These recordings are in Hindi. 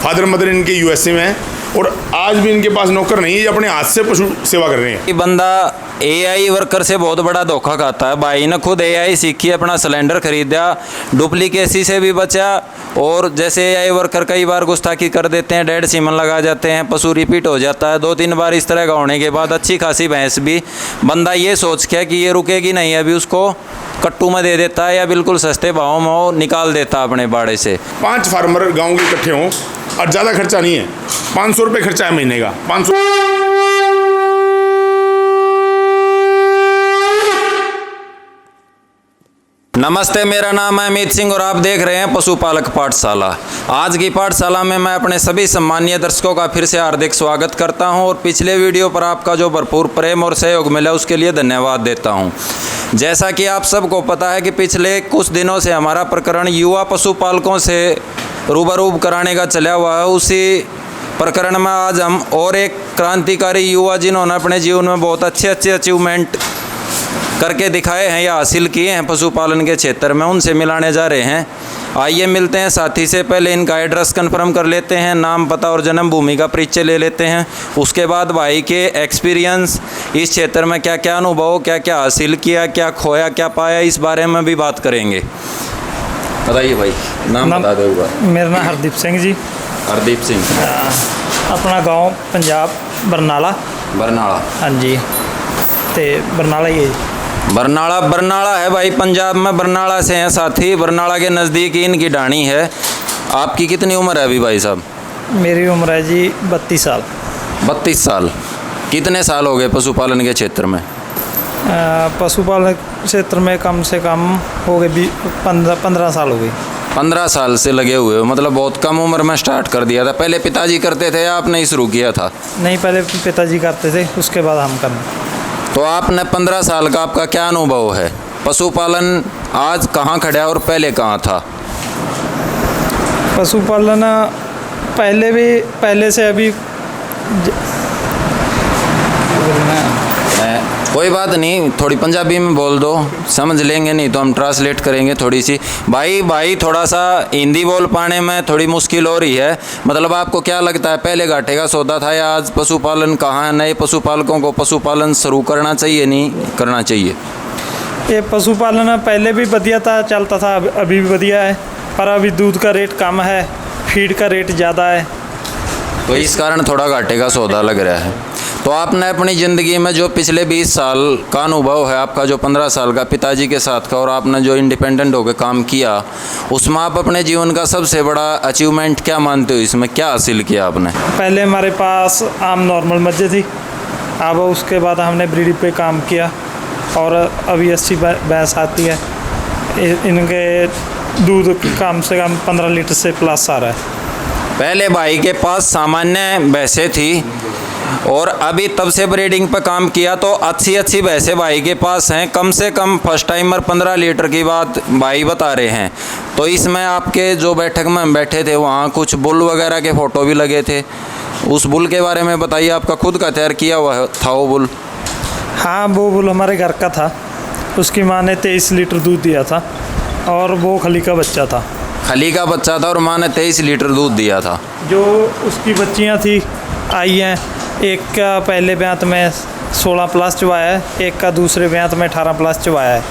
फादर मदर इनके यूएसए में हैं और आज भी इनके पास नौकर नहीं है, ये अपने हाथ से पशु सेवा कर रहे हैं। ये बंदा एआई वर्कर से बहुत बड़ा धोखा खाता है। भाई ने खुद एआई सीखी, अपना सिलेंडर खरीदा, डुप्लीकेसी से भी बचा। और जैसे एआई वर्कर कई बार गुस्ताखी कर देते हैं, डेड सीमन लगा जाते हैं, पशु रिपीट हो जाता है। 2-3 बार इस तरह का होने के बाद अच्छी खासी भैंस भी बंदा ये सोच के कि ये रुकेगी नहीं, अभी उसको कट्टू में दे देता है या बिल्कुल सस्ते भाव में वो निकाल देता है अपने बाड़े से। 5 फार्मर गाँव के इकट्ठे हों और ज़्यादा खर्चा नहीं है, 500 रुपये खर्चा है महीने का। 500। नमस्ते, मेरा नाम है अमित सिंह और आप देख रहे हैं पशुपालक पाठशाला। आज की पाठशाला में मैं अपने सभी सम्मानीय दर्शकों का फिर से हार्दिक स्वागत करता हूं और पिछले वीडियो पर आपका जो भरपूर प्रेम और सहयोग मिला उसके लिए धन्यवाद देता हूं। जैसा कि आप सबको पता है कि पिछले कुछ दिनों से हमारा प्रकरण युवा पशुपालकों से रूबरू कराने का चला हुआ है। उसी प्रकरण में आज हम और एक क्रांतिकारी युवा जिन्होंने अपने जीवन में बहुत अच्छे अचीवमेंट करके दिखाए हैं या हासिल किए हैं पशुपालन के क्षेत्र में, उनसे मिलाने जा रहे हैं। आइए मिलते हैं साथी से। पहले इनका एड्रेस कंफर्म कर लेते हैं, नाम पता और जन्म भूमि का परिचय ले लेते हैं। उसके बाद भाई के एक्सपीरियंस, इस क्षेत्र में क्या क्या अनुभव, क्या क्या हासिल किया, क्या खोया, क्या पाया, इस बारे में भी बात करेंगे। बताइए भाई, नाम बता दो एक बार। मेरा नाम हरदीप सिंह जी। हरदीप सिंह, अपना गांव पंजाब बरनाला। बरनाला? हाँ जी, तो बरनाला ही है। बरनाला है भाई, पंजाब में बरनाला से हैं साथी। बरनाला के नज़दीक ही इनकी ढाणी है। आपकी कितनी उम्र है अभी भाई साहब? मेरी उम्र है जी 32 साल। 32 साल। कितने साल हो गए पशुपालन के क्षेत्र में? पशुपालन क्षेत्र में कम से कम हो गए 15 साल हो गई। 15 साल से लगे हुए हो, मतलब बहुत कम उम्र में स्टार्ट कर दिया था। पहले पिताजी करते थे या आपने शुरू किया था? नहीं, पहले पिताजी करते थे, उसके बाद हम करना। तो आपने 15 साल का आपका क्या अनुभव है? पशुपालन आज कहाँ खड़ा है और पहले कहाँ था? पशुपालन पहले से अभी कोई बात नहीं, थोड़ी पंजाबी में बोल दो, समझ लेंगे, नहीं तो हम ट्रांसलेट करेंगे थोड़ी सी। भाई थोड़ा सा हिंदी बोल पाने में थोड़ी मुश्किल हो रही है। मतलब आपको क्या लगता है, पहले घाटे का सौदा था या आज पशुपालन कहाँ है? नए पशुपालकों को पशुपालन शुरू करना चाहिए, नहीं करना चाहिए? ये पशुपालन पहले भी बढ़िया था, चलता था, अभी भी बढ़िया है, पर अभी दूध का रेट कम है, फीड का रेट ज़्यादा है, तो इस कारण थोड़ा घाटे का सौदा लग रहा है। तो आपने अपनी ज़िंदगी में जो पिछले 20 साल का अनुभव है आपका, जो 15 साल का पिताजी के साथ का, और आपने जो इंडिपेंडेंट होकर काम किया, उसमें आप अपने जीवन का सबसे बड़ा अचीवमेंट क्या मानते हो? इसमें क्या हासिल किया आपने? पहले हमारे पास आम नॉर्मल मज्जे थी, अब उसके बाद हमने ब्रीडिंग पे काम किया और अभी 80 भैंस आती है। इनके दूध कम से कम 15 लीटर से प्लस आ रहा है। पहले भाई के पास सामान्य भैंसें थी और अभी तब से ब्रीडिंग पर काम किया तो अच्छी भैंसें भाई के पास हैं। कम से कम फर्स्ट टाइमर 15 लीटर की बात भाई बता रहे हैं। तो इसमें आपके जो बैठक में हम बैठे थे वहाँ कुछ बुल वगैरह के फ़ोटो भी लगे थे, उस बुल के बारे में बताइए। आपका खुद का तैयार किया हुआ था वो बुल? हाँ, वो बुल हमारे घर का था। उसकी माँ ने 23 लीटर दूध दिया था और वो खली का बच्चा था। खली का बच्चा था और माँ ने 23 लीटर दूध दिया था। जो उसकी बच्चियाँ थी आई हैं, एक का पहले ब्यात में 16 प्लस चुवाया है, एक का दूसरे ब्यात में 18 प्लस चुवाया है।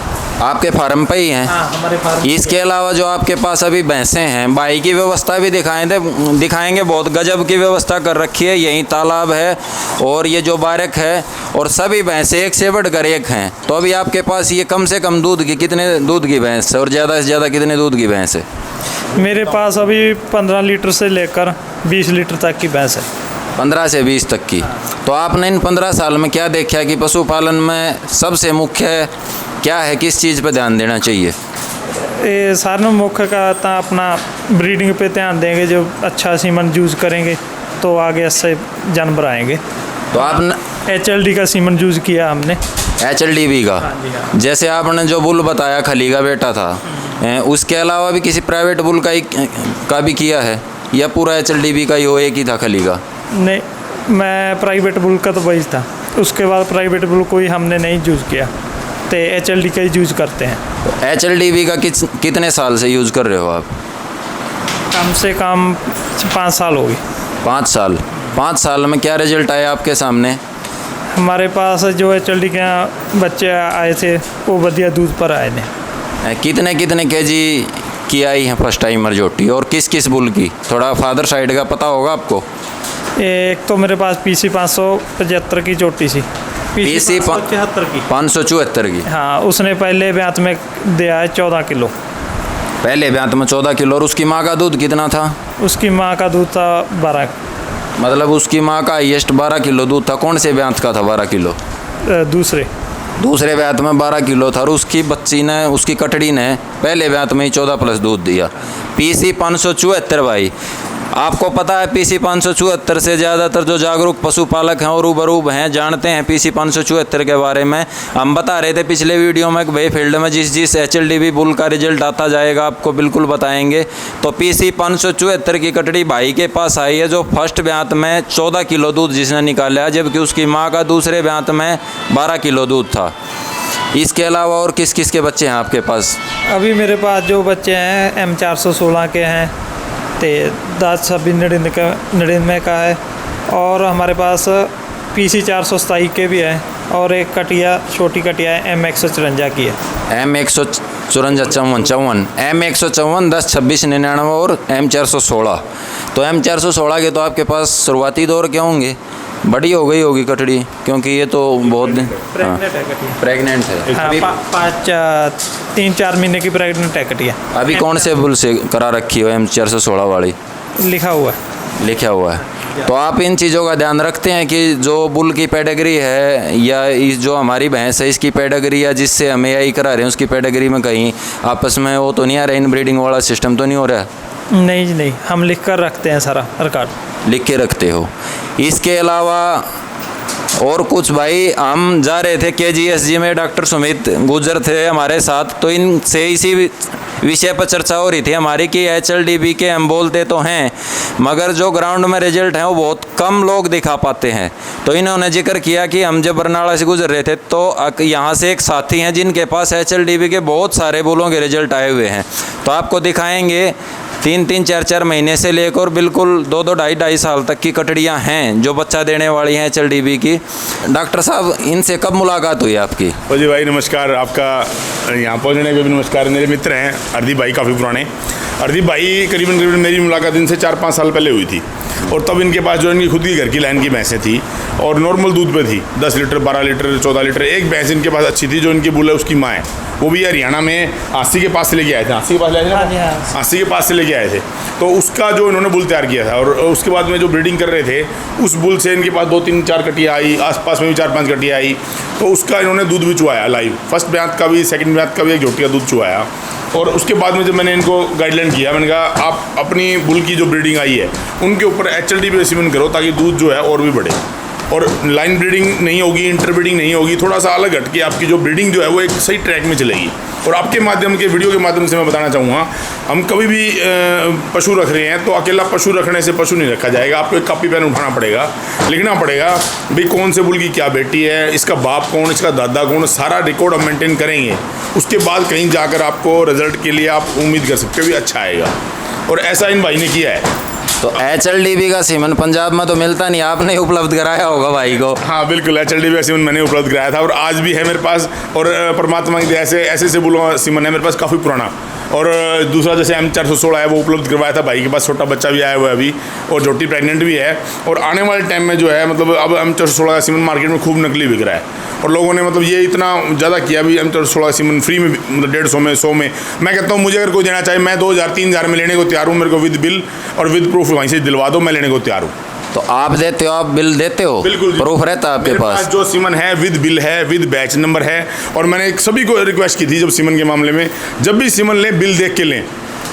आपके फार्म पे ही हैं? हाँ, हमारे फार्म। इसके अलावा जो आपके पास अभी भैंसें हैं, भाई की व्यवस्था भी दिखाएंगे। बहुत गजब की व्यवस्था कर रखी है। यहीं तालाब है और ये जो बारक है और सभी भैंसें एक से बढ़कर एक हैं। तो अभी आपके पास ये कम से कम दूध की कितने दूध की भैंस है और ज़्यादा से ज़्यादा कितने दूध की भैंस है? मेरे पास अभी 15 लीटर से लेकर 20 लीटर तक की भैंस है। 15 से 20 तक की। तो आपने इन 15 साल में क्या देखा कि पशुपालन में सबसे मुख्य क्या है, किस चीज़ पर ध्यान देना चाहिए? ये सारे मुख्य का था अपना ब्रीडिंग पे ध्यान देंगे, जो अच्छा सीमन यूज़ करेंगे तो आगे इससे जानवर आएंगे। तो आपने HLD का सीमन यूज़ किया हमने। HLDB का? हाँ जी, हाँ। जैसे आपने जो बुल बताया खली का बेटा था, उसके अलावा भी किसी प्राइवेट बुल का भी किया है या पूरा HLDB का ही हो, एक ही था खली का? नहीं, मैं प्राइवेट बुल का तो वही था। उसके बाद प्राइवेट बुल कोई हमने नहीं यूज़ किया, तो HLD का ही यूज़ करते हैं। तो HLDB का कितने साल से यूज़ कर रहे हो आप? कम से कम 5 साल हो गए। 5 साल में क्या रिजल्ट आया आपके सामने? हमारे पास जो HLD के यहाँ बच्चे आए थे वो बढ़िया दूध पर आए थे। कितने कितने केजी की आई है फर्स्ट टाइमर झोटी, और किस किस बुल की? थोड़ा फादर साइड का पता होगा आपको? एक तो मेरे पास PC 575 की चोटी थी, PC 574 की। 574 की। हाँ, उसने पहले ब्यात में दिया है 14 किलो। पहले ब्यात में 14 किलो। और उसकी माँ का दूध कितना था? उसकी माँ का दूध था 12। मतलब उसकी माँ का हाईएस्ट 12 किलो दूध था। कौन से ब्यात का था 12 किलो? दूसरे ब्यात में 12 किलो था। और उसकी बच्ची ने, उसकी कटड़ी ने पहले ब्यात में ही 14 प्लस दूध दिया। PC 574 भाई, आपको पता है PC 574 से ज़्यादातर जो जागरूक पशुपालक हैं और रूबरूब हैं जानते हैं PC 574 के बारे में। हम बता रहे थे पिछले वीडियो में कि भाई फील्ड में जिस HLDB बुल का रिजल्ट आता जाएगा आपको बिल्कुल बताएंगे। तो PC 574 की कटड़ी भाई के पास आई है जो फर्स्ट ब्यात में 14 किलो दूध जिसने निकाला है, जबकि उसकी माँ का दूसरे ब्यात में 12 किलो दूध था। इसके अलावा और किस किस के बच्चे हैं आपके पास? अभी मेरे पास जो बच्चे हैं M416 के हैं, तो 10-26-99 का है, और हमारे पास PC 427 के भी है, और एक कटिया, छोटी कटिया है M154 की है। M154 M154 10-26-99 और M416। तो M416 के तो आपके पास शुरुआती दौर के होंगे, बड़ी हो गई होगी कटड़ी, क्योंकि ये तो बहुत दिन प्रेग्नेंट है कटिया। प्रेग्नेंट है। हाँ, 3-4 महीने की प्रेग्नेंट है कटिया। अभी कौन से बुल से करा रखी हो M416 वाली? लिखा हुआ है। तो आप इन चीज़ों का ध्यान रखते हैं कि जो बुल की पेडिग्री है या इस जो हमारी भैंस है इसकी पेडिग्री या जिससे हम AI करा रहे हैं उसकी पेडिग्री में कहीं आपस में वो तो नहीं आ रहा, इन ब्रीडिंग वाला सिस्टम तो नहीं हो रहा? नहीं, हम लिख कर रखते हैं, सारा रिकॉर्ड लिख के रखते हो। इसके अलावा और कुछ भाई, हम जा रहे थे KGSG में, डॉक्टर सुमित गुजर थे हमारे साथ, तो इनसे इसी विषय पर चर्चा हो रही थी हमारी कि HLDB के हम बोलते तो हैं मगर जो ग्राउंड में रिजल्ट हैं वो बहुत कम लोग दिखा पाते हैं। तो इन्होंने जिक्र किया कि हम जब बरनाला से गुजर रहे थे तो यहाँ से एक साथी हैं जिनके पास HLDB के बहुत सारे बुलों के रिजल्ट आए हुए हैं। तो आपको दिखाएंगे 3-3, 4-4 महीने से लेकर बिल्कुल 2-2, 2.5 साल तक की कटड़ियाँ हैं जो बच्चा देने वाली हैं HLDB की। डॉक्टर साहब, इनसे कब मुलाकात हुई आपकी? जी भाई नमस्कार, आपका यहाँ पहुँचने का भी नमस्कार। मेरे मित्र हैं अर्दीप भाई, काफ़ी पुराने। अर्दीप भाई करीबन मेरी मुलाकात इनसे 4-5 साल पहले हुई थी, और तब इनके पास जो इनकी खुद की घर की लाइन की भैंसें थी और नॉर्मल दूध पे थी, 10 लीटर, 12 लीटर, 14 लीटर। एक भैंस इनके पास अच्छी थी जो इनकी बुल है उसकी माँ है, वो भी हरियाणा में आसी के पास से लेके आए थे। आसी के पास ले आए थे, आसी के पास से लेके आए थे। तो उसका जो इन्होंने बुल तैयार किया था, और उसके बाद में जो ब्रीडिंग कर रहे थे उस बुल से इनके पास 2-3-4 कटियाँ आई, आसपास में भी 4-5 कटियाँ आई। तो उसका इन्होंने दूध भी चुआया लाइव, फर्स्ट ब्यात का भी, सेकंड ब्यात का भी एक झोटी का दूध चुआया। और उसके बाद में जब मैंने इनको गाइडलाइन किया, मैंने कहा आप अपनी बुल की जो ब्रीडिंग आई है उनके ऊपर HLDB सीमेन करो ताकि दूध जो है और भी बढ़े, और लाइन ब्रीडिंग नहीं होगी, इंटर ब्रीडिंग नहीं होगी, थोड़ा सा अलग हट के आपकी जो ब्रीडिंग जो है वो एक सही ट्रैक में चलेगी। और आपके माध्यम के वीडियो के माध्यम से मैं बताना चाहूँगा, हम कभी भी पशु रख रहे हैं तो अकेला पशु रखने से पशु नहीं रखा जाएगा। आपको एक कॉपी पेन उठाना पड़ेगा, लिखना पड़ेगा भाई कौन से बुल की क्या बेटी है, इसका बाप कौन, इसका दादा कौन, सारा रिकॉर्ड हम मेंटेन करेंगे। उसके बाद कहीं जाकर आपको रिजल्ट के लिए आप उम्मीद कर सकते हो भी अच्छा आएगा, और ऐसा इन भाई ने किया है। तो HLDB का सीमन पंजाब में तो मिलता नहीं, आपने उपलब्ध कराया होगा भाई को? हाँ बिल्कुल, HLDB का सीमन मैंने उपलब्ध कराया था, और आज भी है मेरे पास। और परमात्मा की दया से ऐसे बुलों सीमन है मेरे पास काफ़ी पुराना। और दूसरा जैसे M416 है वो उपलब्ध करवाया था भाई के पास, छोटा बच्चा भी आया हुआ है अभी, और छोटी प्रेग्नेंट भी है। और आने वाले टाइम में जो है मतलब अब M416 का सीमन मार्केट में खूब नकली बिक रहा है, और लोगों ने मतलब ये इतना ज़्यादा किया भी M416 का सीमन फ्री में, मतलब 150 में, 100 में। मैं कहता हूँ मुझे अगर कोई देना चाहे मैं 2000-3000 में लेने को तैयार हूँ, मेरे को विद बिल और विद प्रूफ वहीं से दिलवा दो, मैं लेने को तैयार हूँ। तो आप देते हो, आप बिल देते हो? बिल्कुल, प्रूफ रहता है आपके पास? जो सीमन है विद बिल है, विद बैच नंबर है। और मैंने सभी को रिक्वेस्ट की थी जब सीमन के मामले में, जब भी सीमन लें बिल देख के लें।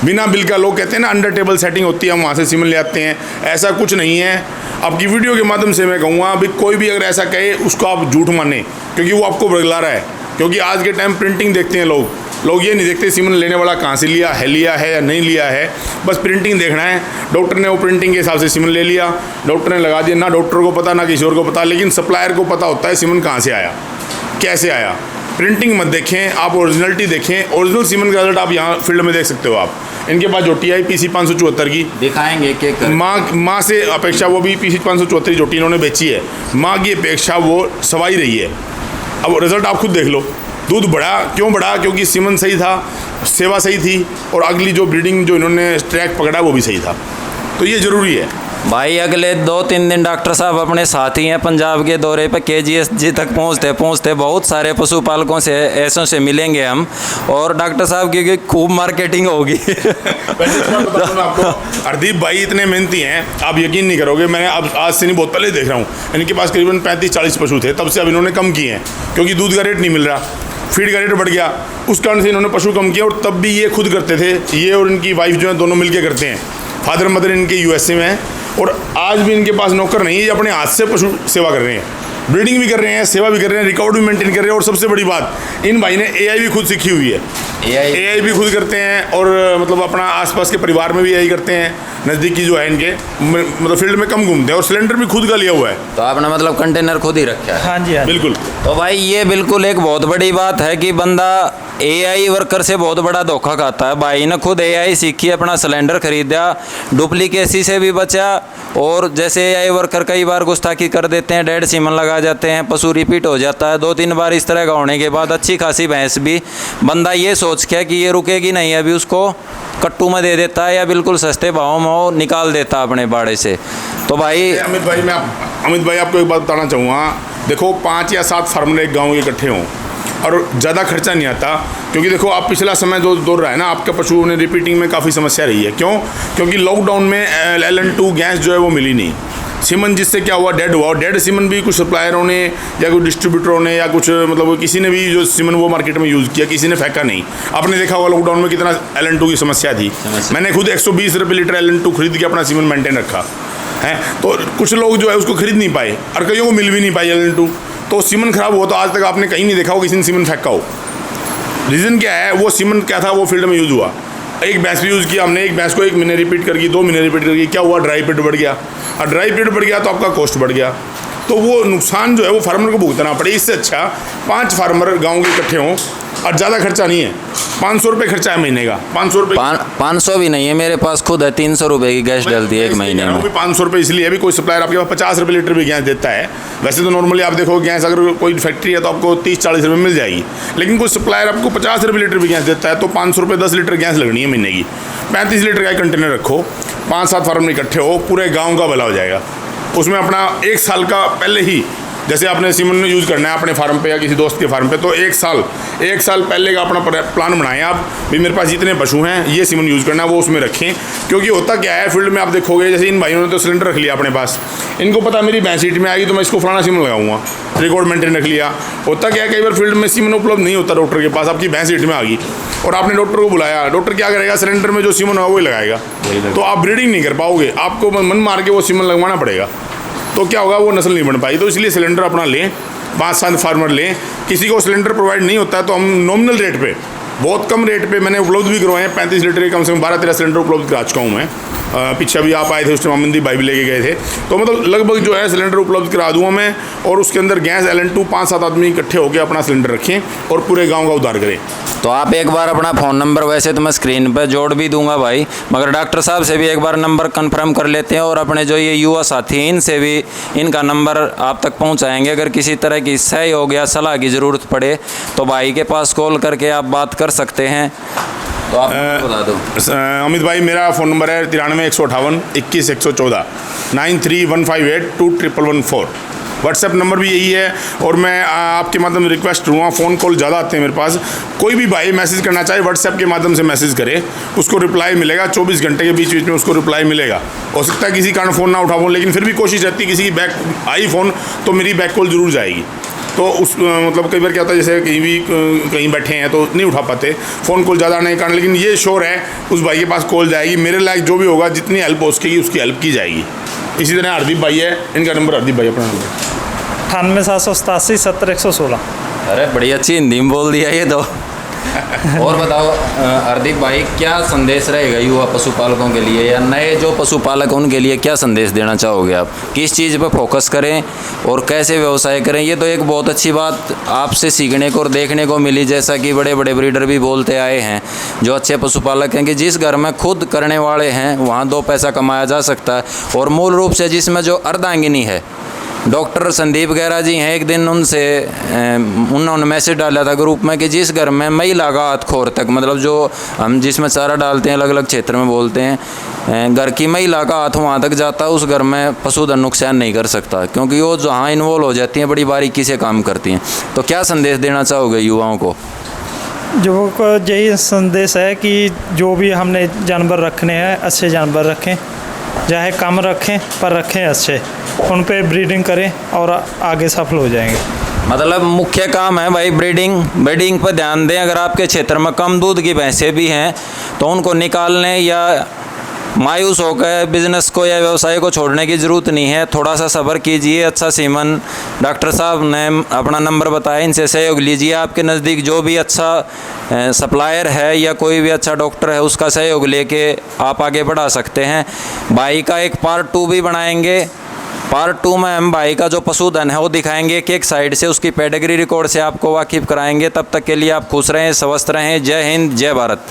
बिना बिल का लोग कहते हैं ना अंडर टेबल सेटिंग होती है, हम वहाँ से सीमन ले आते हैं, ऐसा कुछ नहीं है। आपकी वीडियो के माध्यम से मैं कहूँगा अभी कोई भी अगर ऐसा कहे उसको आप झूठ माने, क्योंकि वो आपको बगला रहा है। क्योंकि आज के टाइम प्रिंटिंग देखते हैं लोग ये नहीं देखते सीमन लेने वाला कहाँ से लिया है या नहीं लिया है, बस प्रिंटिंग देखना है। डॉक्टर ने वो प्रिंटिंग के हिसाब से सीमन ले लिया, डॉक्टर ने लगा दिया, ना डॉक्टर को पता ना किसी और को पता, लेकिन सप्लायर को पता होता है सीमन कहाँ से आया, कैसे आया। प्रिंटिंग मत देखें, आप ओरिजिनलिटी देखें। ओरिजिनल सीमन का रिजल्ट आप यहाँ फील्ड में देख सकते हो। आप इनके पास जोटी आई PC 574 की, दिखाएंगे कि माँ से अपेक्षा वो भी PC 574 जोटी इन्होंने बेची है, माँ की अपेक्षा वो सवाई रही है। अब रिजल्ट आप खुद देख लो। दूध बढ़ा, क्यों बढ़ा? क्योंकि सीमन सही था, सेवा सही थी, और अगली जो ब्रीडिंग जो इन्होंने ट्रैक पकड़ा वो भी सही था। तो ये ज़रूरी है भाई। अगले 2-3 दिन डॉक्टर साहब अपने साथ ही हैं पंजाब के दौरे पर, KGSG तक पहुंचते बहुत सारे पशुपालकों से ऐसों से मिलेंगे हम, और डॉक्टर साहब की खूब मार्केटिंग होगी। आपको हरदीप भाई इतने मेहनती हैं, आप यकीन नहीं करोगे। मैंने अब आज से नहीं, बहुत पहले देख रहा हूँ, इनके पास करीबन 35-40 पशु थे, तब से अब इन्होंने कम किए हैं क्योंकि दूध का रेट नहीं मिल रहा, फीड का रेट बढ़ गया, उस कारण से इन्होंने पशु कम किया। और तब भी ये खुद करते थे, ये और इनकी वाइफ जो है दोनों मिलके करते हैं। फादर मदर इनके USA में हैं, और आज भी इनके पास नौकर नहीं है, ये अपने हाथ से पशु सेवा कर रहे हैं, ब्रीडिंग भी कर रहे हैं, सेवा भी कर रहे हैं, रिकॉर्ड भी मेंटेन कर रहे हैं। और सबसे बड़ी बात, इन भाई ने AI भी खुद सीखी हुई है, AI भी खुद करते हैं, और मतलब अपना आसपास के परिवार में भी AI करते हैं। नज़दीकी जो है इनके, मतलब फील्ड में कम घूमते हैं, और सिलेंडर भी खुद का लिया हुआ है। तो आपने मतलब कंटेनर खुद ही रखा है? हाँ जी, हाँ जी। बिल्कुल। तो भाई ये बिल्कुल एक बहुत बड़ी बात है कि बंदा AI वर्कर से बहुत बड़ा धोखा खाता है। भाई ने खुद AI सीखी, अपना सिलेंडर खरीदा, डुप्लीकेसी से भी बचा। और जैसे AI वर्कर कई बार गुस्ताखी कर देते हैं, डेड सीमन लगा जाते हैं, पशु रिपीट हो जाता है। 2-3 बार इस तरह का होने के बाद अच्छी खासी भैंस भी बंदा ये सोच के कि ये रुकेगी नहीं, अभी उसको कट्टू में दे देता है या बिल्कुल सस्ते भाव में वो निकाल देता अपने बाड़े से। तो भाई अमित भाई आपको एक बात बताना चाहूँगा। देखो 5 या 7 फार्मर एक गाँव के इकट्ठे हों और ज़्यादा खर्चा नहीं आता, क्योंकि देखो आप पिछला समय जो दौर रहा है ना, आपका पशुओं ने रिपीटिंग में काफ़ी समस्या रही है। क्यों? क्योंकि लॉकडाउन में LN2 गैस जो है वो मिली नहीं। सीमन जिससे क्या हुआ, डेड हुआ। और डेड सीमन भी कुछ सप्लायरों ने या कुछ डिस्ट्रीब्यूटरों ने या कुछ मतलब किसी ने भी जो सीमन वो मार्केट में यूज़ किया, किसी ने फेंका नहीं। आपने देखा होगा लॉकडाउन में कितना LN2 की समस्या थी। मैंने खुद 120 रुपये लीटर LN2 खरीद के अपना सीमन मेंटेन रखा है। तो कुछ लोग जो है उसको खरीद नहीं पाए, और कईयों को मिल भी नहीं पाई LN2। तो सीमन खराब हुआ तो आज तक आपने कहीं नहीं देखा हो किसी ने सीमन फेंका हो। रीज़न क्या है? वो सीमन क्या था, वो फील्ड में यूज़ हुआ। एक भैंस भी यूज़ किया हमने, एक भैंस को 1 महीने रिपीट करके 2 महीने रिपीट करके, क्या हुआ? ड्राई पीरियड बढ़ गया, और ड्राई पीरियड बढ़ गया तो आपका कॉस्ट बढ़ गया। तो वो नुकसान जो है वो फार्मर को भुगतना पड़े। इससे अच्छा 5 फार्मर गाँव के इकट्ठे हों, और ज़्यादा खर्चा नहीं है। 500 रुपये खर्चा है महीने का। 500 रुपये 500 भी नहीं है, मेरे पास खुद है 300 रुपये की गैस डलती है एक महीने में। 500 रुपये इसलिए अभी कोई सप्लायर आपके पास 50 रुपये लीटर भी गैस देता है। वैसे तो नॉर्मली आप देखो गैस अगर कोई फैक्ट्री है तो आपको 30-40 रुपये मिल जाएगी, लेकिन कोई सप्लायर आपको 50 रुपये लीटर भी गैस देता है, तो 500 रुपये 10 लीटर गैस लगनी है महीने की। 35 लीटर का कंटेनर रखो, 5-7 फार्मर इकट्ठे हो, पूरे गाँव का भला हो जाएगा। उसमें अपना 1 साल का पहले ही, जैसे आपने सीमन यूज़ करना है अपने फार्म पे या किसी दोस्त के फार्म पे, तो 1 साल पहले का अपना प्लान बनाएं आप भी। मेरे पास जितने पशु हैं ये सीमन यूज़ करना है, वो उसमें रखें। क्योंकि होता क्या है फील्ड में आप देखोगे, जैसे इन भाइयों ने तो सिलेंडर रख लिया अपने पास, इनको पता मेरी भैंस हीट में आएगी तो मैं इसको फलाना सीमन लगाऊंगा, रिकॉर्ड मेंटेन रख लिया। होता क्या है कई बार फील्ड में सीमन उपलब्ध नहीं होता डॉक्टर के पास, आपकी भैंस हीट में आ गई और आपने डॉक्टर को बुलाया, डॉक्टर क्या करेगा? सिलेंडर में जो सीमन होगा वही लगाएगा, तो आप ब्रीडिंग नहीं कर पाओगे, आपको मन मार के वो सीमन लगवाना पड़ेगा। तो क्या होगा? वो नस्ल नहीं बन पाई। तो इसलिए सिलेंडर अपना लें, 5-7 फार्मर लें। किसी को सिलेंडर प्रोवाइड नहीं होता है तो हम नॉमिनल रेट पे, बहुत कम रेट पे मैंने उपलब्ध भी करवाए हैं। 35 लीटर के कम से कम 12-13 सिलेंडर उपलब्ध करा चुका हूँ मैं। पीछे भी आप आए थे, उस टाइम अमनदीप भाई भी लेके गए थे। तो मतलब लगभग जो है सिलेंडर उपलब्ध करा दूँगा मैं, और उसके अंदर गैस LN2 5-7 आदमी इकट्ठे होकर अपना सिलेंडर रखें और पूरे गाँव का उद्धार करें। तो आप एक बार अपना फ़ोन नंबर वैसे तो मैं स्क्रीन पर जोड़ भी दूंगा भाई, मगर डॉक्टर साहब से भी एक बार नंबर कंफर्म कर लेते हैं, और अपने जो ये युवा साथी हैं इनसे भी इनका नंबर आप तक पहुंचाएंगे। अगर किसी तरह की सहयोग या सलाह की ज़रूरत पड़े तो भाई के पास कॉल करके आप बात कर सकते हैं। तो आप बता दो। अमित भाई मेरा फ़ोन नंबर है 93 158 21 114 93 158 21114। व्हाट्सएप नंबर भी यही है। और मैं आपके माध्यम से रिक्वेस्ट करूँगा, फ़ोन कॉल ज़्यादा आते हैं मेरे पास, कोई भी भाई मैसेज करना चाहे व्हाट्सएप के माध्यम से मैसेज करे, उसको रिप्लाई मिलेगा। 24 घंटे के बीच में उसको रिप्लाई मिलेगा। हो सकता है किसी कारण फ़ोन ना उठा पाऊँ, लेकिन फिर भी कोशिश रहती है किसी की बैक आई फ़ोन तो मेरी बैक कॉल ज़रूर जाएगी। तो उस मतलब कई बार क्या होता है, जैसे कहीं बैठे हैं तो नहीं उठा पाते फ़ोन कॉल ज़्यादा आने के कारण, लेकिन ये श्योर है उस भाई के पास कॉल जाएगी। मेरे लायक जो भी होगा, जितनी हेल्प हो सकेगी उसकी हेल्प की जाएगी। इसी तरह हरदीप भाई है, इनका नंबर हरदीप भाई अपना नंबर 98 787 70 116। अरे बड़ी अच्छी हिंदी में बोल दिया ये तो। और बताओ हरदीप भाई, क्या संदेश रहेगा युवा पशुपालकों के लिए या नए जो पशुपालक उनके लिए क्या संदेश देना चाहोगे आप? किस चीज़ पर फोकस करें और कैसे व्यवसाय करें? ये तो एक बहुत अच्छी बात आपसे सीखने को और देखने को मिली, जैसा कि बड़े बड़े ब्रीडर भी बोलते आए हैं जो अच्छे पशुपालक हैं, कि जिस घर में खुद करने वाले हैं वहाँ 2 पैसा कमाया जा सकता है। और मूल रूप से जिसमें जो अर्धांगिनी है, डॉक्टर संदीप गहरा जी हैं, एक दिन उन्होंने मैसेज डाला था ग्रुप में कि जिस घर में महिला का हाथ खोर तक, मतलब जो हम जिसमें चारा डालते हैं अलग अलग क्षेत्र में बोलते हैं, घर की महिला का हाथ वहाँ तक जाता है, उस घर में पशुधन नुकसान नहीं कर सकता, क्योंकि वो जहाँ इन्वॉल्व हो जाती हैं बड़ी बारीकी से काम करती हैं। तो क्या संदेश देना चाहोगे युवाओं को? जो यही संदेश है कि जो भी हमने जानवर रखने हैं अच्छे जानवर रखें, चाहे कम रखें पर रखें अच्छे, उन पे ब्रीडिंग करें और आगे सफल हो जाएंगे। मतलब मुख्य काम है भाई ब्रीडिंग पर ध्यान दें। अगर आपके क्षेत्र में कम दूध की भैंसें भी हैं तो उनको निकालने या मायूस होकर बिजनेस को या व्यवसाय को छोड़ने की ज़रूरत नहीं है। थोड़ा सा सब्र कीजिए। अच्छा सीमन डॉक्टर साहब ने अपना नंबर बताया, इनसे सहयोग लीजिए। आपके नज़दीक जो भी अच्छा सप्लायर है या कोई भी अच्छा डॉक्टर है उसका सहयोग लेके आप आगे बढ़ा सकते हैं। भाई का एक पार्ट 2 भी बनाएंगे। पार्ट 2 में हम भाई का जो पशुधन है वो दिखाएंगे कि एक साइड से उसकी पेडिग्री रिकॉर्ड से आपको वाकिफ़ कराएंगे। तब तक के लिए आप खुश रहें, स्वस्थ रहें। जय हिंद, जय भारत।